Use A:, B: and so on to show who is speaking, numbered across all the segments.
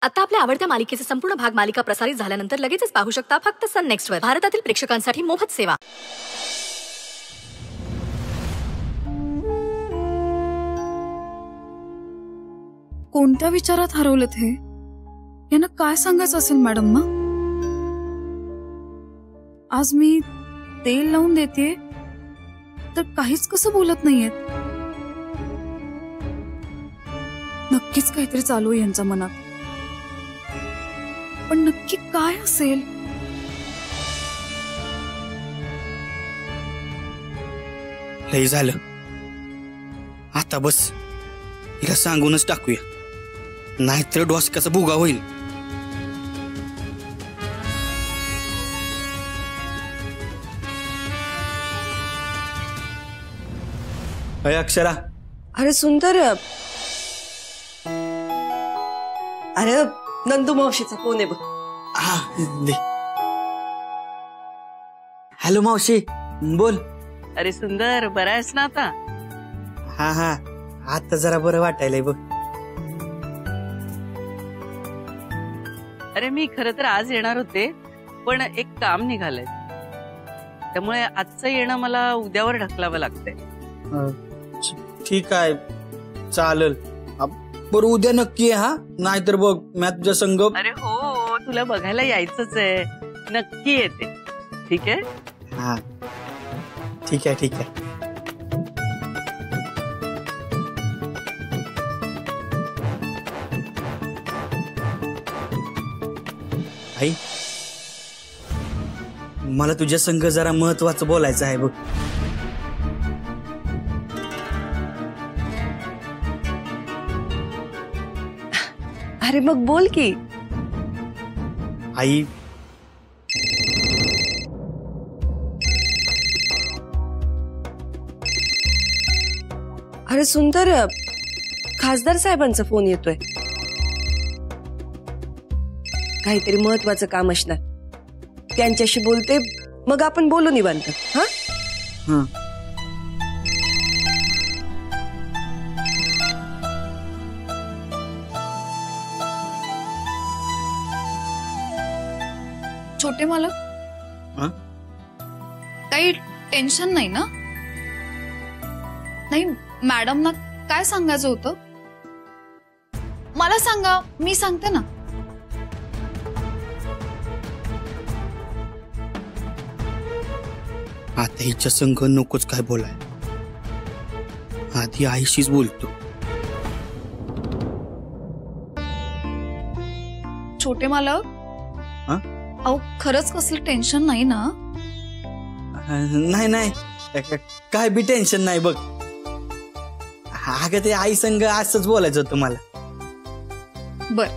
A: आता आपल्या आवडत्या मालिकेचे संपूर्ण भाग मालिका प्रसारित झाल्यानंतर लगेचच पाहू शकता फक्त सन नेक्स्ट वर. भारतातील प्रेक्षकांसाठी मोफत सेवा.
B: कोणत्या विचारात हरवलेत हे? यांना काय सांगायचं असेल मॅडम ना? आज मी तेल लावून देते तर काहीच कसं बोलत नाहीयेत. नक्कीच काहीतरी चालू आहे यांच्या मनात, पण नक्की काय असेल?
C: लई झालं, आता बस हिला सांगूनच टाकूया, नाहीतर डोसक्याचा बुगा होईल. अय अक्षरा.
D: अरे सुंदर, अरे नंदू मावशीचा फोन आहे बघ.
C: हा दे. हॅलो मावशी, बोल.
E: अरे सुंदर, बरा आहेस ना आता?
C: हा हा, आता जरा बरं वाटायलंय बघ.
E: अरे मी खरं तर आज येणार होते, पण एक काम निघालंय, त्यामुळे आजचं येणं मला उद्यावर ढकलावं लागतंय.
C: ठीक आहे, चालेल. बरं उद्या नक्की आहे हा, नाहीतर बघ मी तुझ्या संग.
E: अरे हो, तुला बघायला यायचंच आहे, नक्की येते. ठीक आहे?
C: हा ठीक आहे ठीक आहे. आई, मला तुझ्या संग जरा महत्वाचं बोलायचं आहे बघ.
D: अरे मग बोल की.
C: आई,
D: अरे सुंदर, खासदार साहेबांचा फोन येतोय. काहीतरी महत्वाचं काम असणार, त्यांच्याशी बोलते, मग आपण बोलू निवांत. हा
C: हा.
B: छोटे मालक, काही टेन्शन नाही ना? नाही, मॅडमना काय सांगायचं होतं मला सांगा, मी सांगते ना.
C: आता हिच्या संग नकोच काय बोलाय, आधी आईशीच बोलतो.
B: छोटे मालक, अहो खरंच कसलं टेन्शन नाही ना?
C: नाही नाही, काय बी टेन्शन नाही बघ. अगं ते आई संग असंच बोलायचं होतं मला.
B: बर,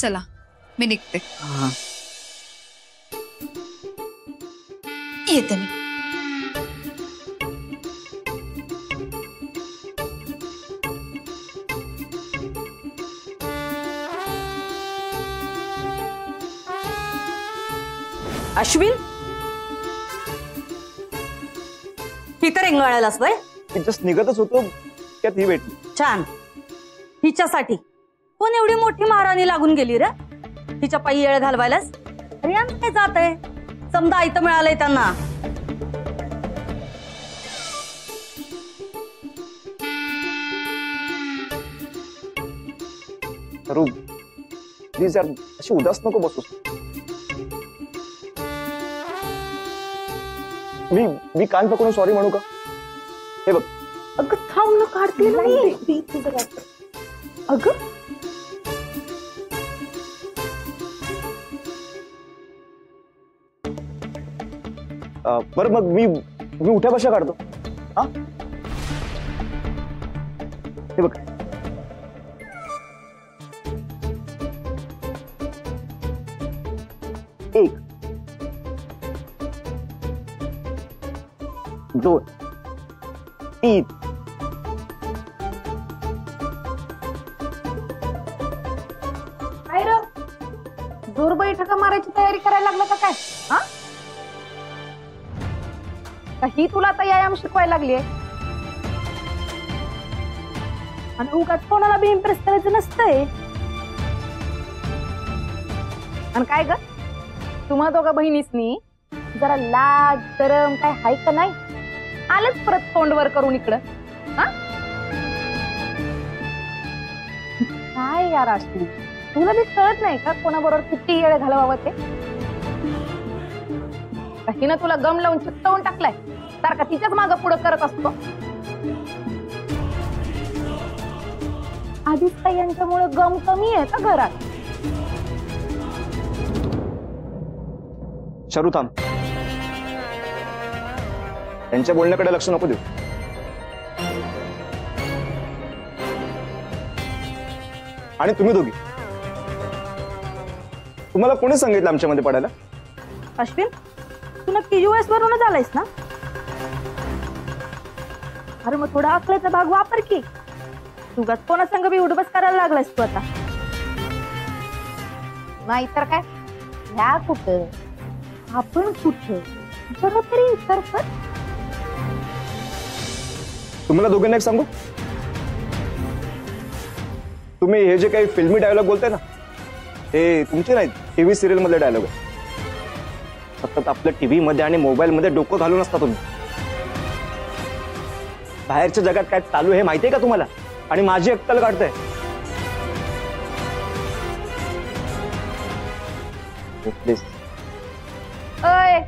B: चला मी निघते. येते मी.
F: अश्विन, ही तर रेंगाळायलाच वय.
G: जस्ट निघतच होतो त्यात ही भेटली.
F: छान, हिच्यासाठी कोण एवढी मोठी महाराणी लागून गेली रे हिच्या पायी येळ घालवायलाच? अरे यांना काय जात आहे, समजा आयतं मिळालंय त्यांना.
G: प्लीज यार, अशी उदास नको बसूस. मी कान पकडून सॉरी म्हणू का? हे बघ.
F: अगं थांब ना, काढते नाही. अगं
G: बरं मग मी उठ्या बशा काढतो. हा हे बघ. एक, दोन, तीन.
F: जोर बैठका मारायची तयारी करायला लागलं का काय? हा, ही तुला आता व्यायाम शिकवायला लागली आहे? आणि उगाच कोणाला बी इम्प्रेस करायचं नसतंय. आणि काय ग, तुम्हा दोघा बहिणीसनी जरा लाज शरम काय हाय का नाही? आलंच परत तोंडवर करून इकडं. हा, काय यार अश्विनी, तुला बी कळत नाही का कोणाबरोबर किती वेळ घालवावं ते? हिनं तुला गम लावून चित्तवून टाकलाय, सारखा तिच्याच मागं पुढं करत असतो. आधीच काय यांच्यामुळे गम कमी आहे का घरात?
G: शरू थांब, त्यांच्या बोलण्याकडे लक्ष नको देऊ. आणि तुम्ही दोघी, तुम्हाला कोणी सांगितलं आमच्यामध्ये पडायला?
F: अश्विन, तू नक्की US वरूनच आलायस ना? अरे मग थोडा अकलेचा भाग वापर की. तुगाच कोणा संग बी उडबस करायला लागलायस तू आता. नाही तर काय, ह्या कुठं आपण कुठं जरा तरी विचार कर.
G: तुम्हाला दोघांना एक सांगू, तुम्ही हे जे काही फिल्मी डायलॉग बोलताय ना, हे तुमचे नाहीत, टीव्ही सिरियल मधले डायलॉग आहे. सतत आपल्या टीव्ही मध्ये आणि मोबाईल मध्ये डोकं घालून असता तुम्ही. बाहेरच्या जगात काय चालू हे माहितीये का तुम्हाला? आणि माझी अक्कल काढताय. प्लीज.
F: अय,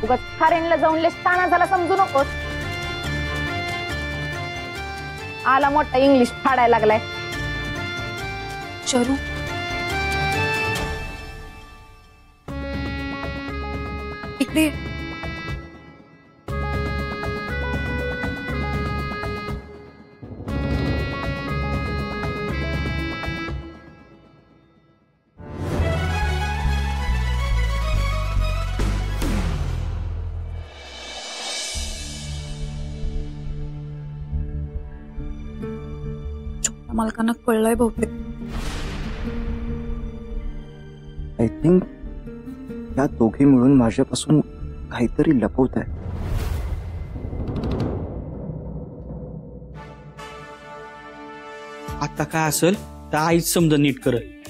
F: उगाच फॉरेनला जाऊन लेस्ताना झाला समजू नकोस. आला मोठा इंग्लिश फाडायला लागलाय.
B: शरू, इकडे. मालकांना कळलंय बहुतेक.
G: आय थिंक या दोघी मिळून माझ्यापासून काहीतरी लपवत आहे.
C: आता काय असेल तर आईच समजा नीट करत.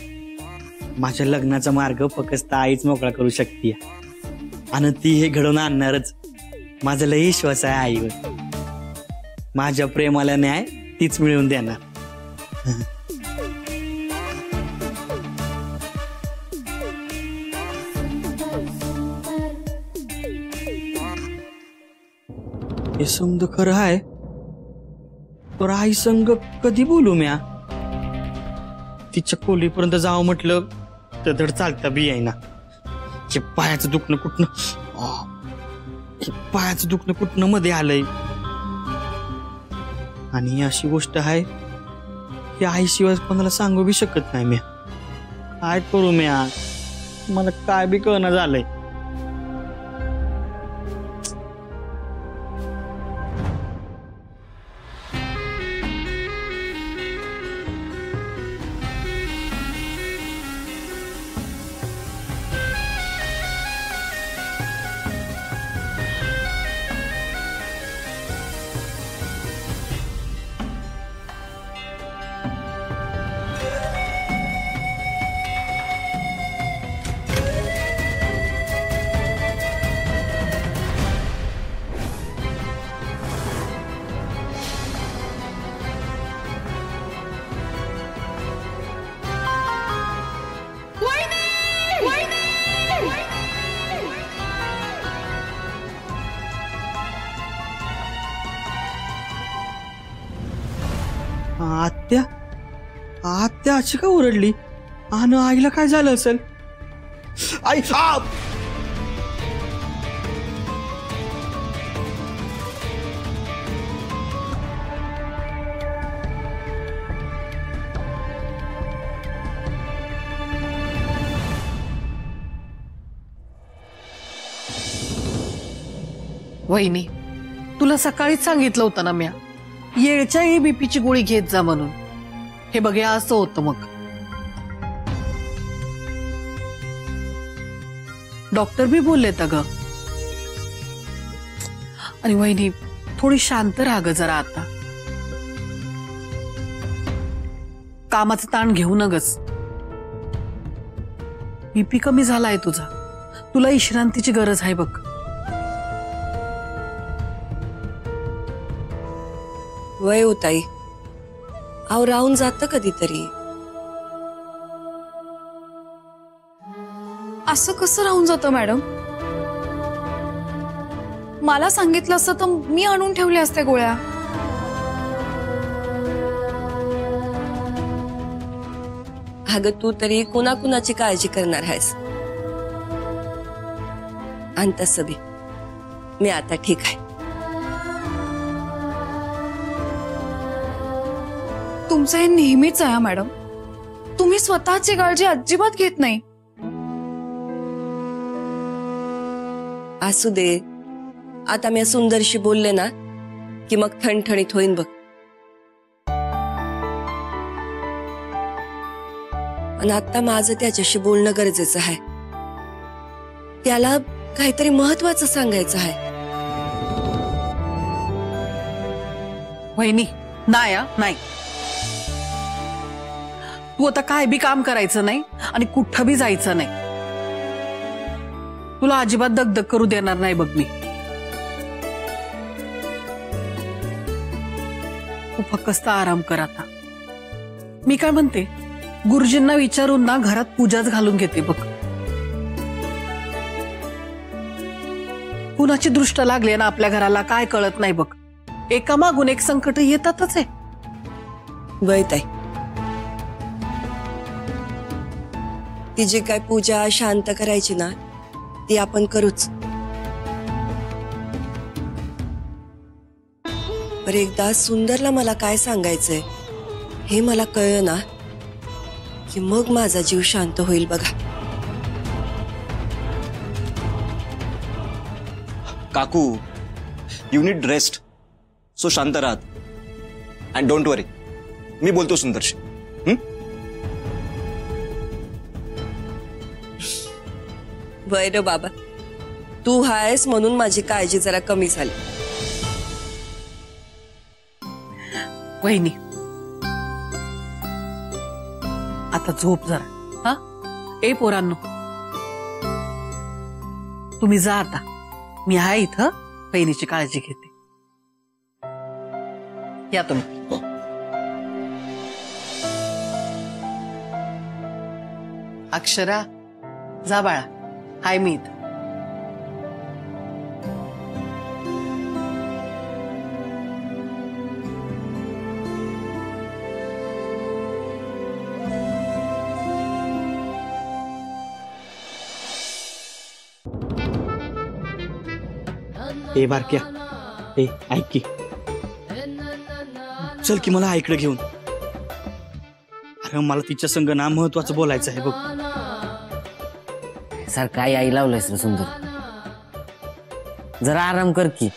C: माझ्या लग्नाचा मार्ग फक्त आईच मोकळा करू शकते, आणि ती हे घडवून आणणारच. माझा लय विश्वास आहे आईवर. माझ्या प्रेमाला न्याय तीच मिळवून देणार. हे समज खरं आहे तर आई संग कधी बोलू म्या? तिच्या खोलीपर्यंत जावं म्हटलं तर धड चालता बी येईना. हे पायाचं दुखणं कुठनं मध्ये आलंय. आणि अशी गोष्ट आहे की आईशिवाय कोणाला सांगू बी शकत नाही म्या. काय करू म्या? मला काय बी कळणं झालंय. आत्या आत्या अशी का ओरडली? आणि आईला काय झालं असेल? आई
H: वहिनी, तुला सकाळीच सांगितलं होतं ना म्या, येळच्या येळी बीपीची गोळी घेत जा म्हणून. हे बघे असं होतं मग. डॉक्टर बी बोललेत अगं. आणि वहिनी थोडी शांत राहा ग जरा आता. कामाचं ताण घेऊ नगस. बीपी कमी झालाय तुझा. तुला विश्रांतीची गरज आहे बघ.
D: वय हो ताई, अहो राहून जात कधीतरी.
B: असं कसं राहून जातं मॅडम? मला सांगितलं असतं तर मी आणून ठेवल्या असत्या गोळ्या.
D: अगं तू तरी कुणाकुणाची काळजी करणार आहेस. आणि तसं बी मी आता ठीक आहे.
B: तुमचं हे नेहमीच आहे मॅडम. तुम्ही स्वतःची काळजी अजिबात घेत नाही.
D: असू दे, आता मी सुंदरशी बोलले ना की मग ठणठणीत होईन बघ. आणि आता माझं त्याच्याशी बोलणं गरजेचं आहे. त्याला काहीतरी महत्वाचं सांगायचं आहे.
H: वहिनी नाही नाही. तू आता काय बी काम करायचं नाही आणि कुठं बी जायचं नाही. तुला अजिबात दगदग करू देणार नाही बघ मी. तू फक्त आराम कर आता. मी काय म्हणते, गुरुजींना विचारून ना घरात पूजाच घालून घेते बघ. कुणाची दृष्ट लागली ना आपल्या घराला काय कळत नाही बघ. एका मागून एक संकट येतातच आहे.
D: वय ताई, ती जी काय पूजा शांत करायची ना ती आपण करूच. पर एकदा सुंदरला मला काय सांगायचंय हे मला कळलं ना की मग माझा जीव शांत होईल बघा.
G: काकू, यू नीड रेस्ट. सो शांत राहत अँड डोंट वरी. मी बोलतो सुंदरशी.
D: वय रे बाबा, तू हायस म्हणून माझी काळजी जरा कमी झाली.
H: वहिनी आता झोप जरा. हा ए पोरांनो, तुम्ही जा आता. मी आहे इथं, बहिणीची काळजी घेते. या तुम्ही. अक्षरा जा बाळा, हाय मी इथं.
C: ए बारक्या, ए ऐक की, चल की मला ऐकडे घेऊन. अरे मला तिच्या संग ना महत्वाचं बोलायचं आहे बघ.
I: सर काय आई लावलंयस रे सुंदर. जरा आराम कर की,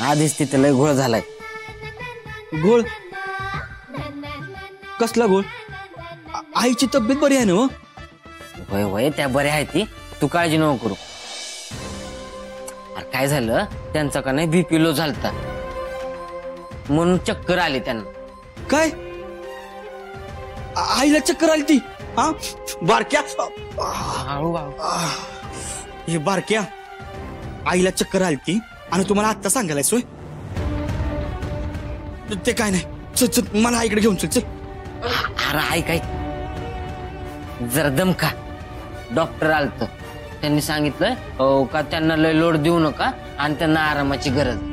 I: आधीच तिथे लय घोळ झालाय.
C: घोळ? कसला घोळ? आईची तब्येत बरी आहे ना?
I: होय होय, त्या बऱ्या आहे ती, तू काळजी नको करू. अरे काय झालं, त्यांचा का नाही बीपी लो झालता म्हणून चक्कर आली त्यांना.
C: काय? आईला चक्कर आली ती? हा बारक्या, हे बारक्या, आईला चक्कर आली ती आणि तुम्हाला आत्ता सांगायला सोय? ते काय नाही, चल चल मला इकडे घेऊन चल चल.
I: अरे आई काय जरा दमका. डॉक्टर आलत, त्यांनी सांगितलं का त्यांना लय लोड देऊ नका आणि त्यांना आरामाची गरज.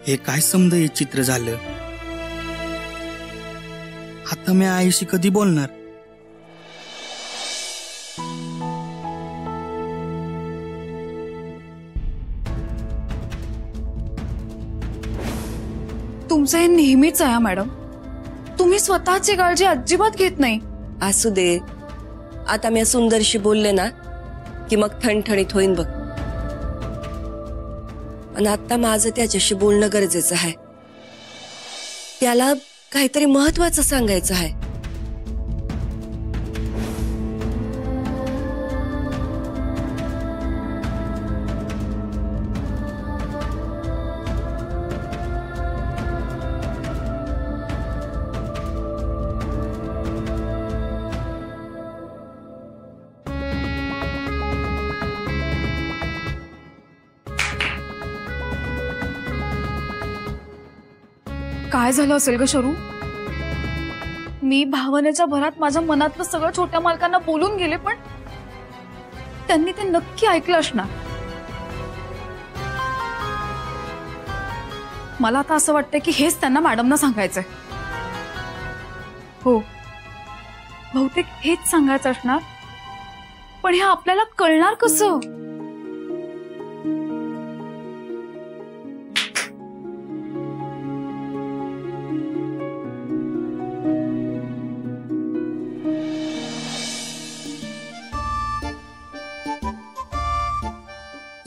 C: हे काय समजा हे चित्र झालं. आता मी आईशी कधी बोलणार?
B: तुमचं हे नेहमीच आहे मॅडम. तुम्ही स्वतःची काळजी अजिबात घेत नाही.
D: असू दे, आता मी सुंदरशी बोलले ना की मग ठणठणीत होईन बघ. पण आता माझं त्याच्याशी बोलणं गरजेचं आहे. त्याला काहीतरी महत्वाचं सांगायचं आहे.
B: काय झालं असेल ग शरू? मी भावनेच्या भरात माझ्या मनातलं सगळं छोट्या मालकांना बोलून गेले, पण त्यांनी ते नक्की ऐकलं असणार. मला आता असं वाटतंय की हेच त्यांना मॅडमना सांगायचंय. हो, बहुतेक हेच सांगायचं असणार. पण हे आपल्याला कळणार कसं?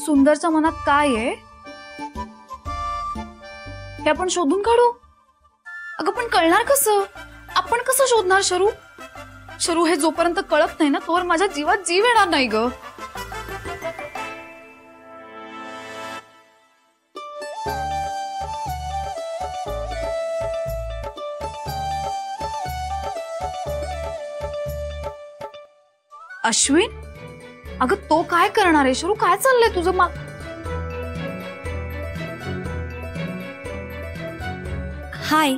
B: सुंदरच्या मनात काय आहे हे आपण शोधून काढू. अगं पण कळणार कसं? आपण कसं शोधणार शरू? शरू, हे जोपर्यंत कळत नाही ना तोवर माझ्या जीवात जीव येणार नाही ग. अश्विन, अगं तो काय करणार आहे? शरू, काय चाललंय तुझं?
F: हाय.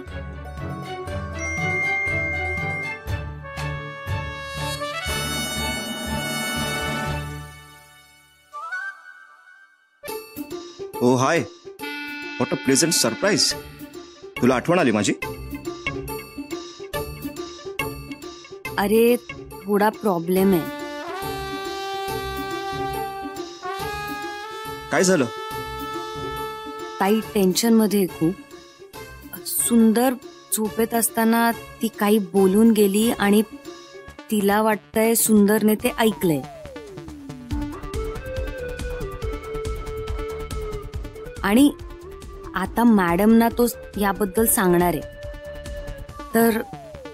G: ओ हाय, व्हॉट अ प्लेझंट सरप्राईज. तुला आठवण आली माझी?
F: अरे थोडा प्रॉब्लेम आहे.
G: काय झालं?
F: ताई टेन्शन मध्ये खूप. सुंदर झोपेत असताना ती काही बोलून गेली आणि तिला वाटतंय सुंदरने ते ऐकलंय. आणि आता मॅडमना तो याबद्दल सांगणार आहे. तर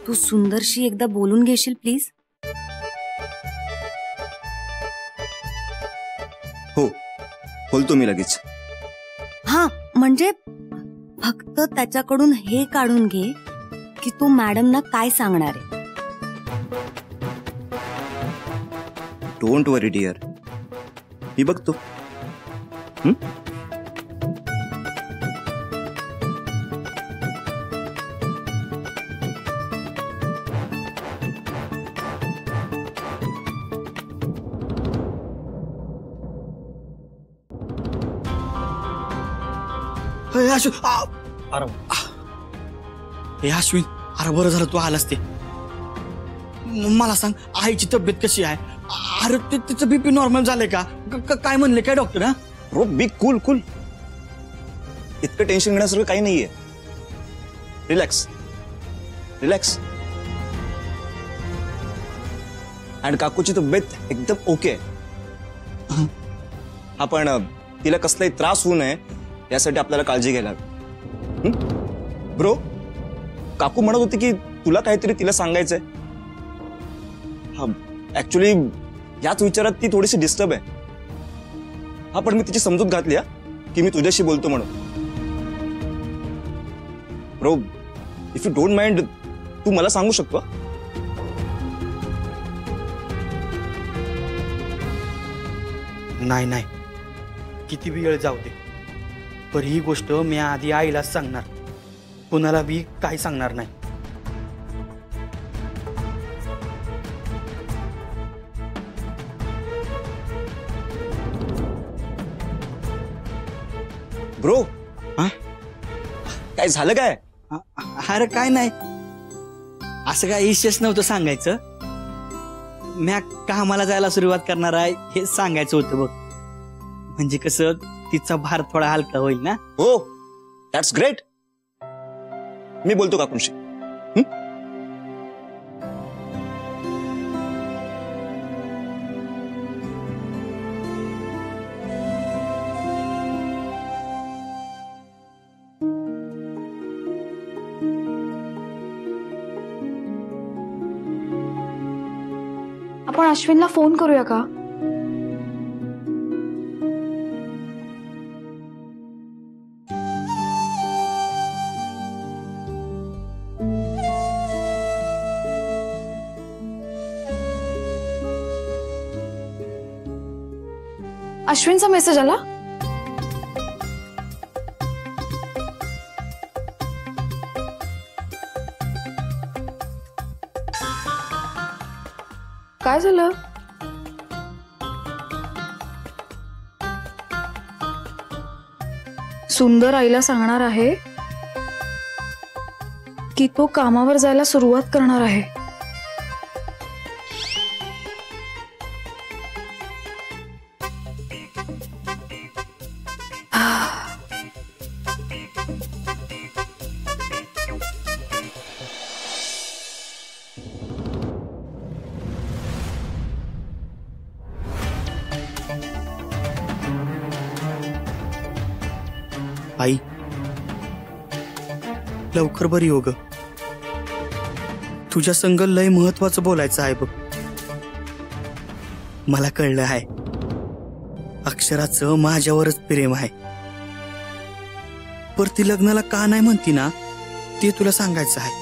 F: तू सुंदरशी एकदा बोलून घेशील प्लीज?
G: हो, बोलतो मी लगेच.
F: हा, म्हणजे फक्त त्याच्याकडून हे काढून घे की तू मॅडमना काय सांगणार आहे.
G: डोंट वरी डिअर, मी बघतो.
C: हे अश्विन, अरे बरं झालं तू आलास. ते मला सांग, आईची तब्येत कशी आहे? अरे तिचं बीपी नॉर्मल झालंय का? काय म्हणले काय डॉक्टर? हा
G: ब्रो, बी कूल कूल. इतकं टेन्शन घेण्यासारखं काही नाहीये. Relax relax. आणि काकूची तब्येत एकदम ओके आहे. हा, पण तिला कसलाही त्रास होऊ नये यासाठी आपल्याला काळजी घ्यायला हवी. ब्रो, काकू म्हणत होती की तुला काहीतरी तिला सांगायचंय. हा, ऍक्च्युली याच विचारात ती थोडीशी डिस्टर्ब आहे. हा, पण मी तिची समजूत घातली की मी तुझ्याशी बोलतो म्हणून. Bro, if you don't mind, तू मला सांगू शकतो?
C: नाही, किती वेळ जाऊ दे, पर ही गोष्ट मी आधी आईलाच सांगणार. कुणाला बी काही सांगणार नाही.
G: ब्रो, हा, काय झालं काय?
C: अरे काय नाही, असं काय विशेष नव्हतं सांगायचं. म्या कामाला जायला सुरुवात करणार आहे हे सांगायचं होतं बघ. म्हणजे कसं तिचा भार थोडा हलका होईल ना.
G: हो, दॅट्स ग्रेट. मी बोलतो काकूंशी.
B: आपण अश्विनला फोन करूया का? अश्विनचा मेसेज आला. काय झालं? सुंदर आईला सांगणार आहे की तो कामावर जायला सुरुवात करणार आहे.
C: आई लवकर बरी हो ग. तुझ्या संग लय महत्वाचं बोलायचं आहे बघ. मला कळलं आहे अक्षराचं माझ्यावरच प्रेम आहे. पर ती लग्नाला का नाही म्हणती ना ते तुला सांगायचं आहे.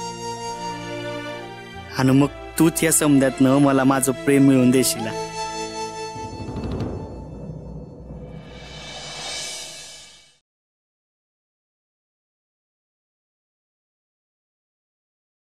C: आणि मग तूच या समद्यातनं मला माझं प्रेम मिळवून देशील.